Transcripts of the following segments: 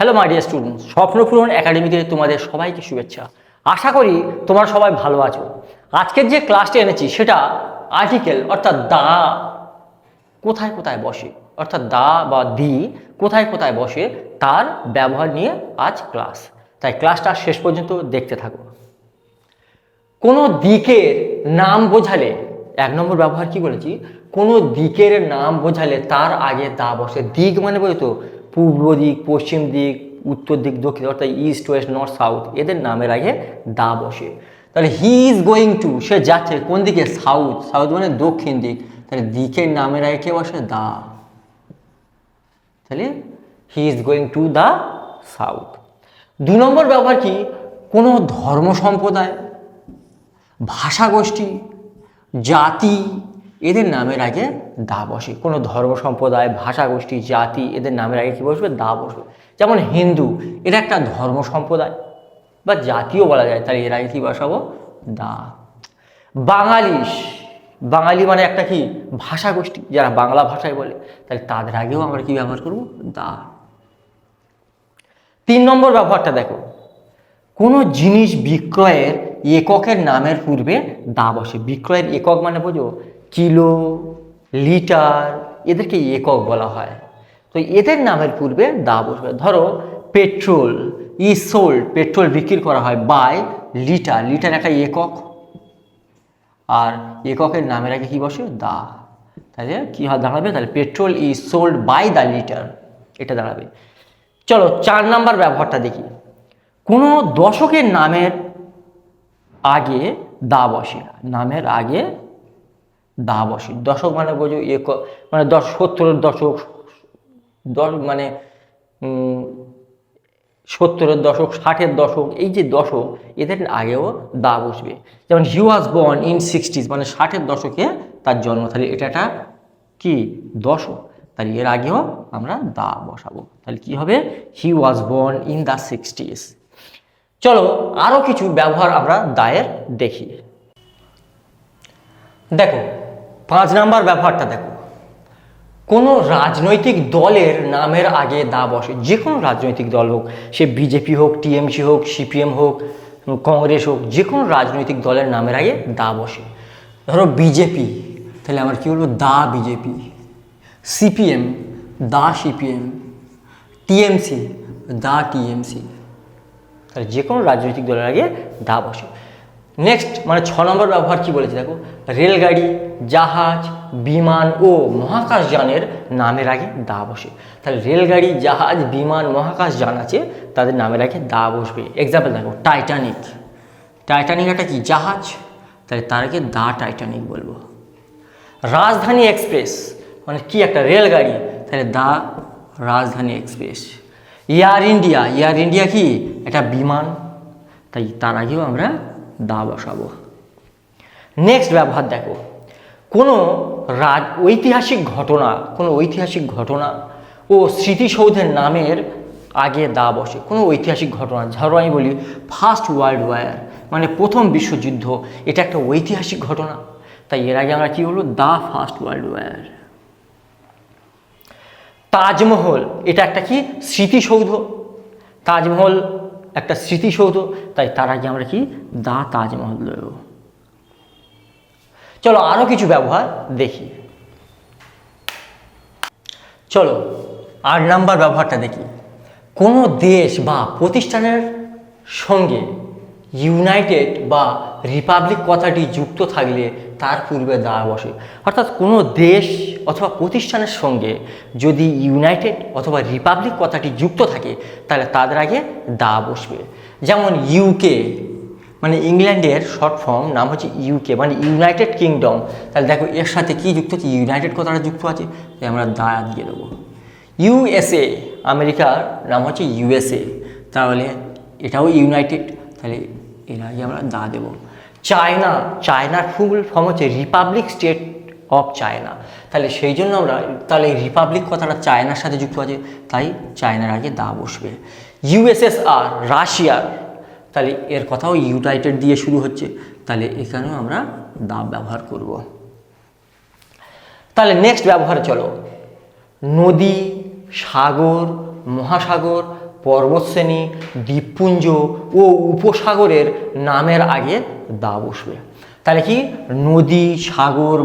Hello my dear students, স্বপ্নপূরণ একাডেমিতে তোমাদের সবাইকে শুভেচ্ছা। আশা করি তোমরা সবাই ভালো আছো। আজকের যে ক্লাসটি এনেছি সেটা আর্টিকেল অর্থাৎ দা কোথায় কোথায় বসে, অর্থাৎ দা বা দি কোথায় কোথায় বসে তার ব্যবহার নিয়ে আজ ক্লাস। তাই ক্লাসটা শেষ পর্যন্ত দেখতে থাকো। কোনো দিকের নাম বোঝালে, 1 নম্বর ব্যবহার কি বলেছি, কোনো দিকের নাম বোঝালে তার আগে দা বসে। দিক মানে বলতো পূর্ব দিক, পশ্চিম দিক, উত্তর দিক, দক্ষিণ, অর্থাৎ ইস্ট ওয়েস্ট নর্থ সাউথ, এদের নামের আগে দা বসে। তাহলে হি ইজ গোয়িং টু, সে যাচ্ছে কোন দিকে, সাউথ। সাউথ মানে দক্ষিণ দিক, তাহলে দিকের নামের আগে কে বসে, দা। তাহলে he is going to the south. 2 নম্বর ব্যবহার কি, কোনো ধর্ম সম্প্রদায়, ভাষাগোষ্ঠী, জাতি, এদের নামের আগে দা বসে। কোনো ধর্ম সম্প্রদায়, ভাষাগোষ্ঠী, জাতি, এদের নামের আগে কি বসবে, দা বসবে। যেমন হিন্দু, এটা একটা ধর্ম সম্প্রদায় বা জাতিও বলা যায়, তাহলে এর আগে কি বসাবো, দা। বাঙালিস, বাঙালি মানে একটা কি ভাষাগোষ্ঠী, যারা বাংলা ভাষায় বলে, তাহলে তাদের আগেও আমরা কি ব্যবহার করব, দা। 3 নম্বর ব্যবহারটা দেখো, কোনো জিনিস বিক্রয়ের এককের নামের পূর্বে দা বসে। বিক্রয়ের একক মানে বোঝো, কিলো, লিটার, এদেরকে একক বলা হয়। তো এদের নামের পূর্বে দা বসবে। ধরো পেট্রোল ইজ সোল্ড, পেট্রোল বিক্রি করা হয়, বাই লিটার, লিটার একটা একক, আর এককের নামের আগে কি বসে, দা। তাহলে কি হয়, দাঁড়াবে, তাহলে petrol is sold by the litre, এটা দাঁড়াবে। চলো 4 নাম্বার ব্যবহারটা দেখি। কোনো দশকের নামের আগে দা বসে, নামের আগে দা বসে। দশক মানে বোঝো মানে 70-এর দশক, মানে 70-এর দশক, 60-এর দশক, এই যে দশক, এদের আগেও দা বসবে। যেমন হি ওয়াজ বর্ন ইন 60s, মানে 60-এর দশকে তার জন্ম, তাহলে এটা একটা কি দশক, তাহলে এর আগেও আমরা দা বসাবো। তাহলে কি হবে, he was born in the 60s। চলো আরো কিছু ব্যবহার আমরা দায়ের দেখি। দেখো 5 নাম্বার ব্যবহারটা দেখো, কোনো রাজনৈতিক দলের নামের আগে দা বসে। যে কোনো রাজনৈতিক দল হোক, সে বিজেপি হোক, টিএমসি হোক, সিপিএম হোক, কংগ্রেস হোক, যে কোনো রাজনৈতিক দলের নামের আগে দা বসে। ধরো বিজেপি, তাহলে আমার কি বলবো, দা বিজেপি। সিপিএম, দা সিপিএম। টিএমসি, দা টিএমসি। তাহলে যে কোনো রাজনৈতিক দলের আগে দা বসে। নেক্সট মানে 6 নম্বর ব্যবহার কি বলেছে দেখো, রেলগাড়ি, জাহাজ, বিমান ও মহাকাশযানের নামের আগে দা বসে। তাহলে রেলগাড়ি, জাহাজ, বিমান, মহাকাশযান আছে, তাদের নামের আগে দা বসবে। এক্সাম্পল দেখো, টাইটানিক, টাইটানিক একটা কি জাহাজ, তাহলে তার আগে দা টাইটানিক বলবো। রাজধানী এক্সপ্রেস মানে কি একটা রেলগাড়ি, তাহলে দা রাজধানী express. Air India, air India কি একটা বিমান, তাই তার আগেও আমরা দা বসাবো। নেক্সট ব্যবহার দেখো, কোনো ঐতিহাসিক ঘটনা, কোনো ঐতিহাসিক ঘটনা ও স্মৃতিসৌধের নামের আগে দা বসে। কোনো ঐতিহাসিক ঘটনা, ধরো আমি বলি ফার্স্ট ওয়ার্ল্ড ওয়ার, মানে প্রথম বিশ্বযুদ্ধ, এটা একটা ঐতিহাসিক ঘটনা, তাই এর আগে আমরা কি বলবো, the first world war. Taj Mahal, এটা একটা কি স্মৃতিসৌধ, তাজমহল একটা স্মৃতিসৌধ, তাই তার আগে আমরা কি দা তাজমহল দেব। চলো আরো কিছু ব্যবহার দেখি। চলো 8 নাম্বার ব্যবহারটা দেখি। কোনো দেশ বা প্রতিষ্ঠানের সঙ্গে ইউনাইটেড বা রিপাবলিক কথাটি যুক্ত থাকলে তার পূর্বে দা বসে। অর্থাৎ কোনো দেশ অথবা প্রতিষ্ঠানের সঙ্গে যদি ইউনাইটেড অথবা রিপাবলিক কথাটি যুক্ত থাকে, তাহলে তাদের আগে দা বসবে। যেমন ইউকে মানে ইংল্যান্ডের শর্ট ফর্ম নাম হচ্ছে ইউকে, মানে ইউনাইটেড কিংডম, তাহলে দেখো এর সাথে কি যুক্ত আছে, ইউনাইটেড কথাটা যুক্ত আছে, তাই আমরা দা দিয়ে দেবো। ইউএসএ, আমেরিকার নাম হচ্ছে ইউএসএ, তাহলে এটাও ইউনাইটেড, তাহলে এর আগে আমরা দা দেব। চায়না, চায়নার ফুল ফর্ম হচ্ছে রিপাবলিক স্টেট অফ চায়না, তাহলে সেই জন্য আমরা, তাহলে রিপাবলিক কথাটা চায়নার সাথে যুক্ত আছে, তাই চায়নার আগে দা বসবে। ইউএসএসআর, রাশিয়ার, তাহলে এর কথাও ইউনাইটেড দিয়ে শুরু হচ্ছে, তাহলে এখানেও আমরা দা ব্যবহার করব। তাহলে নেক্সট ব্যবহারে চলো, নদী, সাগর, মহাসাগর, পর্বতশ্রেণী, দ্বীপপুঞ্জ ও উপসাগরের নামের আগে দা বসবে। তাহলে কি নদী, সাগর,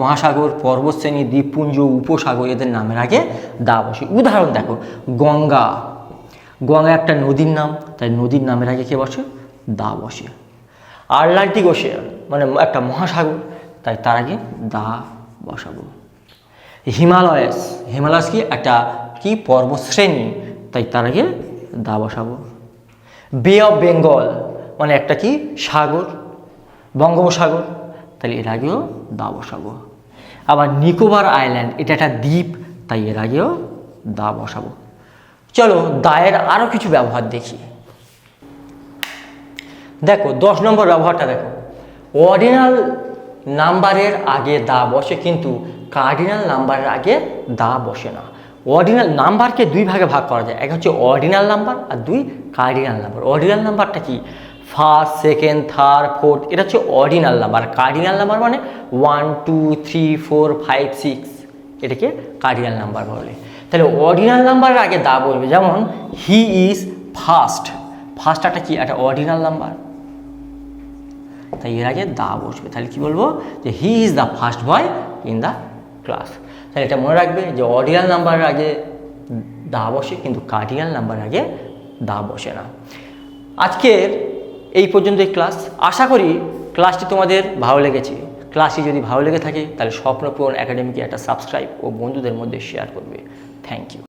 মহাসাগর, পর্বতশ্রেণী, দ্বীপপুঞ্জ, উপসাগর এদের নামের আগে দা বসে। উদাহরণ দেখো, গঙ্গা, গঙ্গা একটা নদীর নাম, তাই নদীর নামের আগে কে বসে? দা বসে। আটলান্টিক ওশেন মানে একটা মহাসাগর, তাই তার আগে দা বসাবো। হিমালয়াস, হিমালয়াস কি একটা কি পর্বতশ্রেণী, তাই তার আগে দা বসাবো। বে অফ বেঙ্গল মানে একটা কি সাগর, বঙ্গোপসাগর, তাহলে এর আগেও দা বসাবো। আবার নিকোবর আইল্যান্ড এটা একটা দ্বীপ, তাই এর আগেও দা বসাবো। চলো দায়ের আরও কিছু ব্যবহার দেখি। দেখো 10 নম্বর ব্যবহারটা দেখো, অর্ডিনাল নাম্বারের আগে দা বসে কিন্তু কার্ডিনাল নাম্বারের আগে দা বসে না। অর্ডিনাল নাম্বারকে দুই ভাগে ভাগ করা যায়, এক হচ্ছে অর্ডিনাল নাম্বার আর দুই কার্ডিনাল নাম্বার। অর্ডিনাল নাম্বারটা কি? ফার্স্ট, সেকেন্ড, থার্ড, ফোর্থ, এটা হচ্ছে অর্ডিনাল নাম্বার। কার্ডিনাল নাম্বার মানে 1 2 3 4 5 6, এটাকে কার্ডিনাল নাম্বার বলে। তাহলে অর্ডিনাল নাম্বারের আগে দা বলবে, যেমন হি ইজ ফার্স্ট, ফার্স্ট একটা কি একটা অর্ডিনাল নাম্বার, তাই এর আগে দা বসবে। তাহলে কি বলবো? যে he is the first boy in the class. তাহলে এটা মনে রাখবে যে অর্ডিনাল নাম্বারের আগে দা বসে কিন্তু কার্ডিনাল নাম্বারের আগে দা বসে না। আজকের এই পর্যন্তই ক্লাস। আশা করি ক্লাসটি তোমাদের ভালো লেগেছে। ক্লাসটি যদি ভালো লেগে থাকে তাহলে স্বপ্নপূরণ একাডেমিকে একটা সাবস্ক্রাইব ও বন্ধুদের মধ্যে শেয়ার করবে। Thank you.